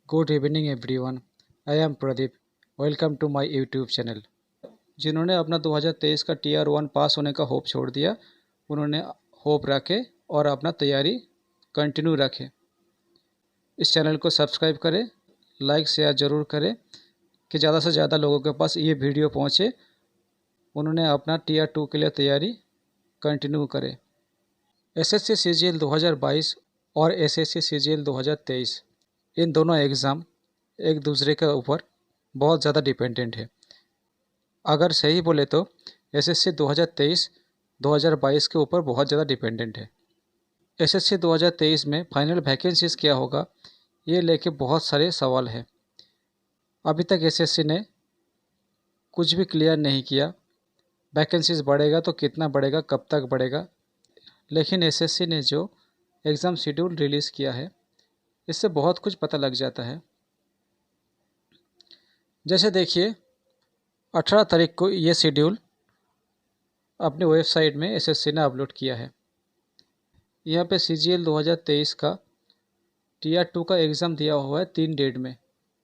Good evening everyone. I am Pradeep. Welcome to my YouTube channel. जिन्होंने अपना 2023 का TR 1 पास होने का होप छोड़ दिया, उन्होंने होप रखे और अपना तैयारी कंटिन्यू रखें। इस चैनल को सब्सक्राइब करें, लाइक शेयर ज़रूर करें कि ज़्यादा से ज़्यादा लोगों के पास ये वीडियो पहुँचे। उन्होंने अपना टीआर 2 के लिए तैयारी कंटिन्यू करें। एसएससी सीजीएल 2022 और एसएससी सीजीएल 2023 इन दोनों एग्ज़ाम एक दूसरे के ऊपर बहुत ज़्यादा डिपेंडेंट है। अगर सही बोले तो एसएससी 2023 2022 के ऊपर बहुत ज़्यादा डिपेंडेंट है। एसएससी 2023 में फाइनल वैकेंसीज़ क्या होगा, ये लेके बहुत सारे सवाल हैं। अभी तक एसएससी ने कुछ भी क्लियर नहीं किया। वैकेंसीज़ बढ़ेगा तो कितना बढ़ेगा, कब तक बढ़ेगा। लेकिन एसएससी ने जो एग्ज़ाम शेड्यूल रिलीज़ किया है, इससे बहुत कुछ पता लग जाता है। जैसे देखिए, 18 तारीख को ये शेड्यूल अपनी वेबसाइट में एसएससी ने अपलोड किया है। यहाँ पे सीजीएल 2023 का टीआर 2 का एग्ज़ाम दिया हुआ है 3 डेट में,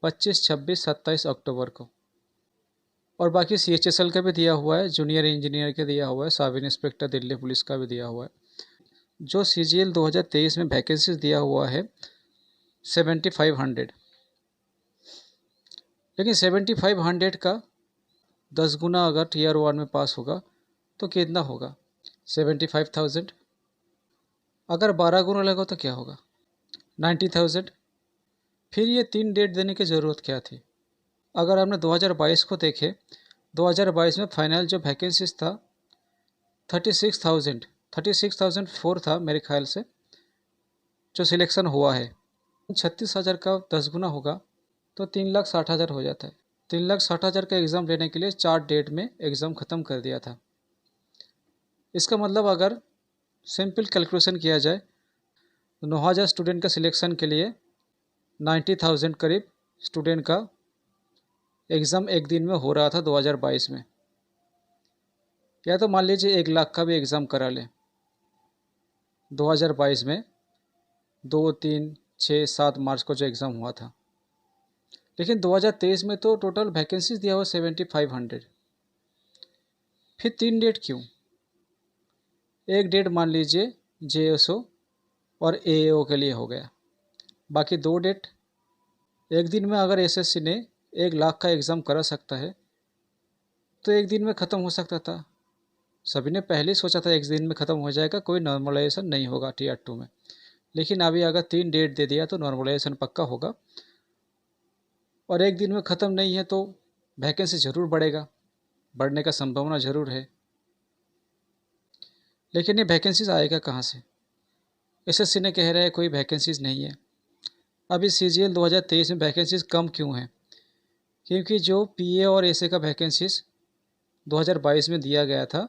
25, 26, 27 अक्टूबर को। और बाकी सीएचएसएल का भी दिया हुआ है, जूनियर इंजीनियर का दिया हुआ है, सब इंस्पेक्टर दिल्ली पुलिस का भी दिया हुआ है। जो सीजीएल 2023 में वैकेंसीज दिया हुआ है 7500, लेकिन 7500 का 10 गुना अगर टीआर 1 में पास होगा तो कितना होगा, 75,000। अगर 12 गुना लगा तो क्या होगा, 90,000। फिर ये 3 डेट देने की ज़रूरत क्या थी। अगर हमने 2022 को देखे, 2022 में फाइनल जो वैकेंसीज था 36,004 था मेरे ख्याल से, जो सिलेक्शन हुआ है। 36,000 का 10 गुना होगा तो 3,60,000 हो जाता है। 3,60,000 का एग्ज़ाम लेने के लिए 4 डेट में एग्ज़ाम ख़त्म कर दिया था। इसका मतलब अगर सिंपल कैलकुलेशन किया जाए तो 9,000 स्टूडेंट का सिलेक्शन के लिए 90,000 करीब स्टूडेंट का एग्ज़ाम एक दिन में हो रहा था 2022 में। या तो मान लीजिए 1 लाख का भी एग्ज़ाम करा लें 2022 में, 2, 3, 6, 7 मार्च को जो एग्ज़ाम हुआ था। लेकिन 2023 में तो टोटल वैकेंसीज दिया हुआ 7500। फिर 3 डेट क्यों? एक डेट मान लीजिए जेएसओ और एएओ के लिए हो गया, बाकी 2 डेट। एक दिन में अगर एसएससी ने 1 लाख का एग्ज़ाम करा सकता है तो एक दिन में ख़त्म हो सकता था। सभी ने पहले ही सोचा था एक दिन में ख़त्म हो जाएगा, कोई नॉर्मलाइजेशन नहीं होगा टीआर 2 में। लेकिन अभी अगर 3 डेट दे दिया तो नॉर्मलाइजेशन पक्का होगा, और एक दिन में ख़त्म नहीं है तो वैकेंसी ज़रूर बढ़ेगा, बढ़ने का संभावना ज़रूर है। लेकिन ये वैकेंसीज आएगा कहाँ से? एसएससी ने कह रहा है कोई वैकेंसीज नहीं है। अभी सीजीएल 2023 में वैकेंसीज कम क्यों हैं? क्योंकि जो पीए और एसए का वैकेंसीज 2022 में दिया गया था,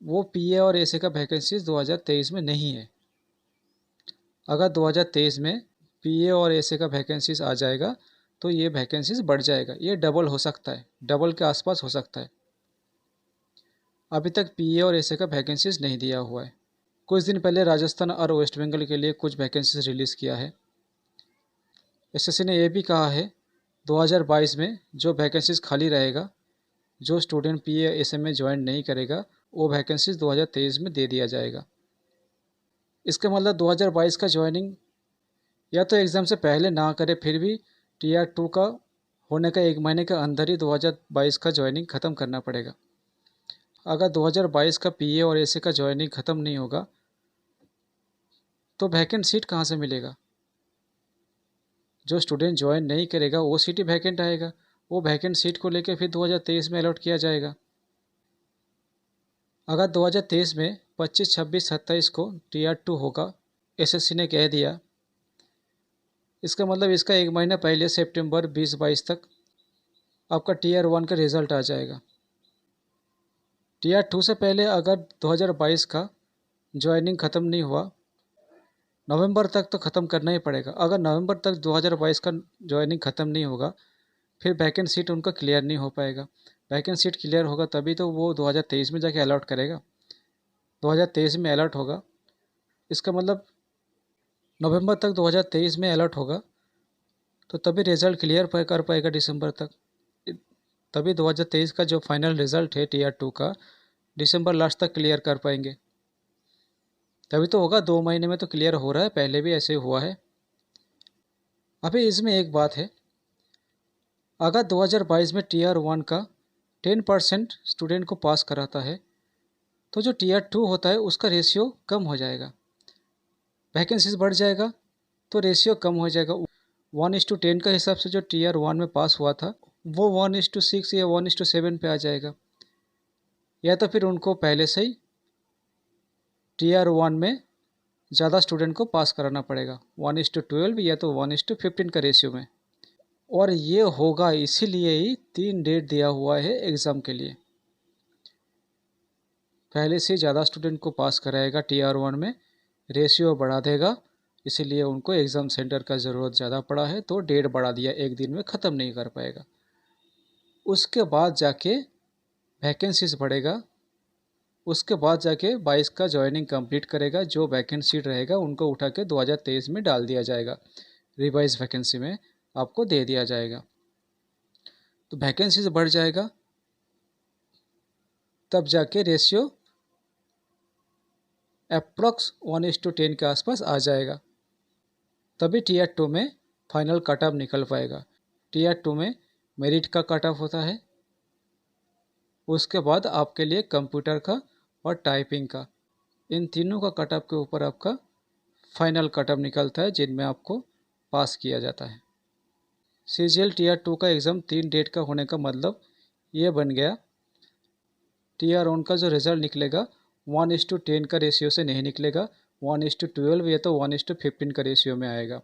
वो पीए और एसए का वैकेंसीज 2023 में नहीं है। अगर 2023 में पीए और एसए का वैकेंसीज आ जाएगा तो ये वैकेंसीज बढ़ जाएगा, ये डबल हो सकता है, डबल के आसपास हो सकता है। अभी तक पीए और एसए का वैकेंसीज नहीं दिया हुआ है। कुछ दिन पहले राजस्थान और वेस्ट बंगाल के लिए कुछ वैकेंसीज रिलीज़ किया है। एसएससी ने यह भी कहा है 2022 में जो वैकेंसीज खाली रहेगा, जो स्टूडेंट पीए एसए में ज्वाइन नहीं करेगा, वो वैकेंसीज 2023 में दे दिया जाएगा। इसका मतलब 2022 का ज्वाइनिंग या तो एग्ज़ाम से पहले ना करे, फिर भी टीआर 2 का होने का 1 महीने के अंदर ही 2022 का ज्वाइनिंग ख़त्म करना पड़ेगा। अगर 2022 का पीए और एसए का ज्वाइनिंग ख़त्म नहीं होगा तो वैकेंट सीट कहाँ से मिलेगा? जो स्टूडेंट ज्वाइन नहीं करेगा वो सीट ही वैकेंट आएगा। वो वैकेंट सीट को लेकर फिर 2023 में अलॉट किया जाएगा। अगर 2023 में 25, 26, 27 को टीआर 2 होगा, एसएससी ने कह दिया, इसका मतलब इसका 1 महीना पहले सितंबर 2022 तक आपका टीआर 1 का रिज़ल्ट आ जाएगा। टीआर 2 से पहले अगर 2022 का ज्वाइनिंग ख़त्म नहीं हुआ, नवंबर तक तो ख़त्म करना ही पड़ेगा। अगर नवंबर तक 2022 का ज्वाइनिंग ख़त्म नहीं होगा, फिर वैकेंट सीट उनका क्लियर नहीं हो पाएगा। वैकेंट सीट क्लियर होगा तभी तो वो 2023 में जाके अलॉट करेगा। 2023 में अलॉट होगा, इसका मतलब नवंबर तक 2023 में अलॉट होगा तो तभी रिज़ल्ट क्लियर कर पाएगा दिसंबर तक। तभी 2023 का जो फाइनल रिज़ल्ट है टीयर 2 का दिसंबर लास्ट तक क्लियर कर पाएंगे। तभी तो होगा, 2 महीने में तो क्लियर हो रहा है, पहले भी ऐसे हुआ है। अभी इसमें एक बात है, अगर 2022 में टीयर 1 का 10% स्टूडेंट को पास कराता है तो जो टीयर 2 होता है उसका रेशियो कम हो जाएगा, वैकेंसीज बढ़ जाएगा तो रेशियो कम हो जाएगा। 1:10 का हिसाब से जो टीयर 1 में पास हुआ था वो 1:6 या 1:7 पे आ जाएगा, या तो फिर उनको पहले से ही टीयर 1 में ज़्यादा स्टूडेंट को पास कराना पड़ेगा, 1:12 या तो 1:15 का रेशियो में। और ये होगा इसीलिए ही 3 डेट दिया हुआ है एग्ज़ाम के लिए, पहले से ज़्यादा स्टूडेंट को पास कराएगा टीयर 1 में, रेशियो बढ़ा देगा, इसीलिए उनको एग्ज़ाम सेंटर का ज़रूरत ज़्यादा पड़ा है तो डेट बढ़ा दिया, एक दिन में ख़त्म नहीं कर पाएगा। उसके बाद जाके वैकेंसीज बढ़ेगा, उसके बाद जाके 22 का ज्वाइनिंग कंप्लीट करेगा, जो वैकेंट सीट रहेगा उनको उठा के 2023 में डाल दिया जाएगा, रिवाइज वैकेंसी में आपको दे दिया जाएगा। तो वैकेंसीज बढ़ जाएगा, तब जाके रेशियो अप्रॉक्स 1:10 के आसपास आ जाएगा, तभी टीयर 2 में फाइनल कट ऑफ निकल पाएगा। टीयर 2 में मेरिट का कट ऑफ होता है, उसके बाद आपके लिए कंप्यूटर का और टाइपिंग का, इन तीनों का कट ऑफ के ऊपर आपका फाइनल कट ऑफ निकलता है, जिनमें आपको पास किया जाता है। CGL टीयर 2 का एग्ज़ाम 3 डेट का होने का मतलब ये बन गया, टीयर 1 का जो रिज़ल्ट निकलेगा 1:10 का रेशियो से नहीं निकलेगा, 1:12 या तो 1:15 का रेशियो में आएगा।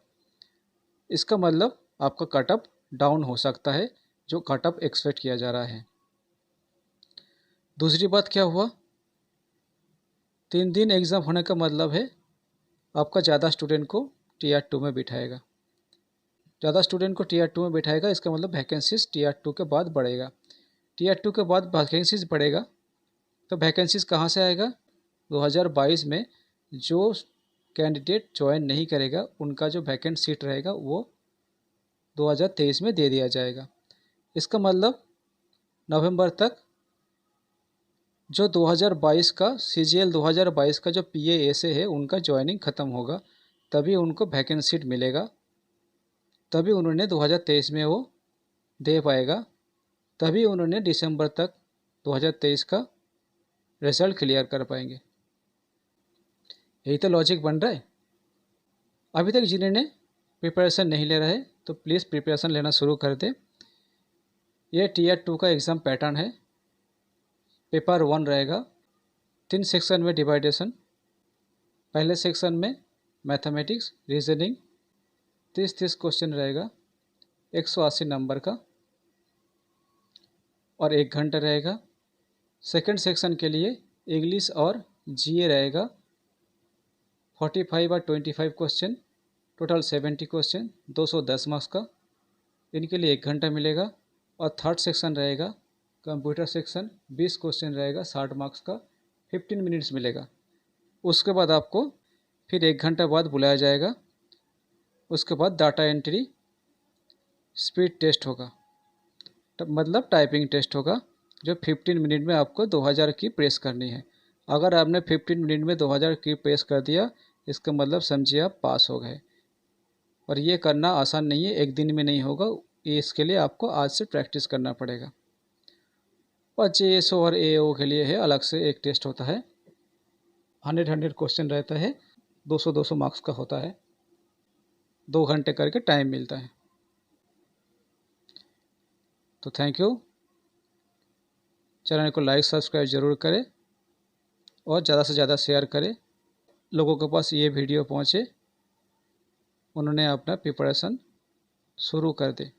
इसका मतलब आपका कट ऑफ डाउन हो सकता है, जो कट ऑफ एक्सपेक्ट किया जा रहा है। दूसरी बात क्या हुआ, 3 दिन एग्ज़ाम होने का मतलब है आपका ज़्यादा स्टूडेंट को टीयर 2 में बिठाएगा, ज़्यादा स्टूडेंट को टीयर 2 में बिठाएगा, इसका मतलब वैकेंसीज टीयर 2 के बाद बढ़ेगा। टीयर 2 के बाद वैकेंसीज बढ़ेगा तो वैकेंसीज कहाँ से आएगा, 2022 में जो कैंडिडेट ज्वाइन नहीं करेगा उनका जो वैकेंट सीट रहेगा वो 2023 में दे दिया जाएगा। इसका मतलब नवंबर तक जो 2022 का CGL 2022 का जो PA-SA है उनका ज्वाइनिंग ख़त्म होगा, तभी उनको वैकेंट सीट मिलेगा, तभी उन्होंने 2023 में वो दे पाएगा, तभी उन्होंने दिसंबर तक 2023 का रिज़ल्ट क्लियर कर पाएंगे। यही तो लॉजिक बन रहा है। अभी तक जिन्होंने प्रिपरेशन नहीं ले रहे तो प्लीज़ प्रिपरेशन लेना शुरू कर दें। यह टीयर 2 का एग्ज़ाम पैटर्न है। पेपर 1 रहेगा, 3 सेक्शन में डिवाइडेशन। पहले सेक्शन में मैथमेटिक्स, रीजनिंग 30 क्वेश्चन रहेगा, 180 नंबर का और 1 घंटा रहेगा। सेकंड सेक्शन के लिए इंग्लिश और GA रहेगा, 45 और 25 क्वेश्चन, टोटल 70 क्वेश्चन, 210 मार्क्स का, इनके लिए 1 घंटा मिलेगा। और थर्ड सेक्शन रहेगा कंप्यूटर सेक्शन, 20 क्वेश्चन रहेगा, 60 मार्क्स का, 15 मिनट्स मिलेगा। उसके बाद आपको फिर 1 घंटा बाद बुलाया जाएगा, उसके बाद डाटा एंट्री स्पीड टेस्ट होगा, मतलब टाइपिंग टेस्ट होगा, जो 15 मिनट में आपको 2000 की प्रेस करनी है। अगर आपने 15 मिनट में 2000 की प्रेस कर दिया, इसका मतलब समझिए आप पास हो गए। और ये करना आसान नहीं है, एक दिन में नहीं होगा, इसके लिए आपको आज से प्रैक्टिस करना पड़ेगा। और JSO और AO के लिए है अलग से एक टेस्ट होता है, 100 क्वेश्चन रहता है, 200 मार्क्स का होता है, 2 घंटे करके टाइम मिलता है। तो थैंक यू, चैनल को लाइक सब्सक्राइब ज़रूर करें और ज़्यादा से ज़्यादा शेयर करें, लोगों के पास ये वीडियो पहुँचे, उन्होंने अपना प्रिपरेशन शुरू कर दे।